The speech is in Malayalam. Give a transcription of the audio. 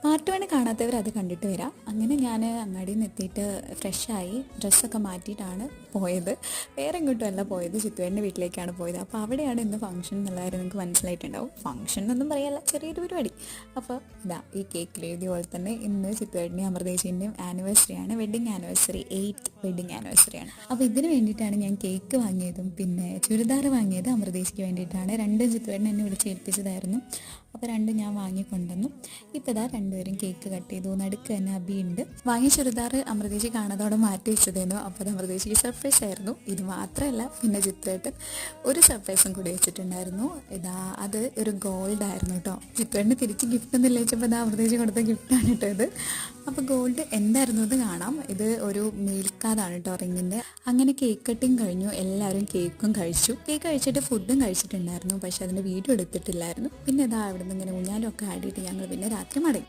പാർട്ട് 1 കാണാത്തവർ അത് കണ്ടിട്ട് വരാം. അങ്ങനെ ഞാൻ അങ്ങാടിയിൽ നിന്ന് എത്തിയിട്ട് ഫ്രഷായി ഡ്രസ്സൊക്കെ മാറ്റിയിട്ടാണ് പോയത്. വേറെ എങ്ങോട്ടും അല്ല പോയത്, ചിത്തുവേട്ടൻ്റെ വീട്ടിലേക്കാണ് പോയത്. അപ്പോൾ അവിടെയാണ് ഇന്ന് ഫംഗ്ഷൻ എന്നുള്ള കാര്യം നിങ്ങൾക്ക് മനസ്സിലായിട്ടുണ്ടാവും. ഫംഗ്ഷൻ എന്നൊന്നും പറയല്ല, ചെറിയൊരു പരിപാടി. അപ്പോൾ ഇതാ ഈ കേക്കിൽ എഴുതിയ പോലെ തന്നെ ഇന്ന് ചിത്തുവേട്ടൻ്റെയും അമൃതേച്ചിൻ്റെയും ആനിവേഴ്സറിയാണ്, വെഡ്ഡിങ് ആനിവേഴ്സറി, 8th വെഡ്ഡിങ് ആനിവേഴ്സറിയാണ്. അപ്പോൾ ഇതിന് വേണ്ടിയിട്ടാണ് ഞാൻ കേക്ക് വാങ്ങിയതും പിന്നെ ചുരിദാർ വാങ്ങിയത് അമൃതേച്ചിക്ക് വേണ്ടിയിട്ടാണ്. രണ്ടും ചിത്തുവേട്ടൻ എന്നെ വിളിച്ച് ഏൽപ്പിച്ചതായിരുന്നു. അപ്പോൾ രണ്ടും ഞാൻ വാങ്ങിക്കൊണ്ടുവന്നു. ഇപ്പോൾ ഇതാ രണ്ടുപേരും കേക്ക് കട്ട് ചെയ്തു. നടുക്ക് തന്നെ അബിയുണ്ട്. വാങ്ങിയ ചുരിദാർ അമൃതേച്ചി കാണാതോടെ മാറ്റി വെച്ചതായിരുന്നു. അപ്പോൾ അത് അമൃതേച്ചിക്ക് സർപ്രൈസ് ആയിരുന്നു. ഇത് മാത്രമല്ല, പിന്നെ ചിത്തുവേട്ടൻ ഒരു സർപ്രൈസും കൂടി വെച്ചിട്ടുണ്ടായിരുന്നു. ഇതാ അത് ഒരു ഗോൾഡ് ആയിരുന്നു കേട്ടോ. ചിത്തുവേട്ടന് തിരിച്ച് ഗിഫ്റ്റ് ഒന്നും ഇല്ലച്ചപ്പോൾ ഇതാ അമൃതേച്ചി കൊടുത്ത ഗിഫ്റ്റാണ് കേട്ടോ ഇത്. അപ്പോൾ ഗോൾഡ് എന്തായിരുന്നു ഇത് കാണാം. ഇത് ഒരു മേൽക്കാതാണ് കേട്ടോ റിങ്ങിൻ്റെ. അങ്ങനെ കേക്ക് കട്ടിങ് കഴിഞ്ഞു. എല്ലാവരും കേക്കും കഴിച്ചു. കേക്ക് കഴിച്ചിട്ട് ഫുഡും കഴിച്ചിട്ടുണ്ടായിരുന്നു. പക്ഷെ അതിൻ്റെ വീഡിയോ എടുത്തിട്ടില്ലായിരുന്നു. പിന്നെ ഇതാ അവിടെ നിന്ന് ഇങ്ങനെ ഊഞ്ഞാലും ഒക്കെ ആടിയിട്ട് ഞങ്ങൾ പിന്നെ രാത്രി മടങ്ങി.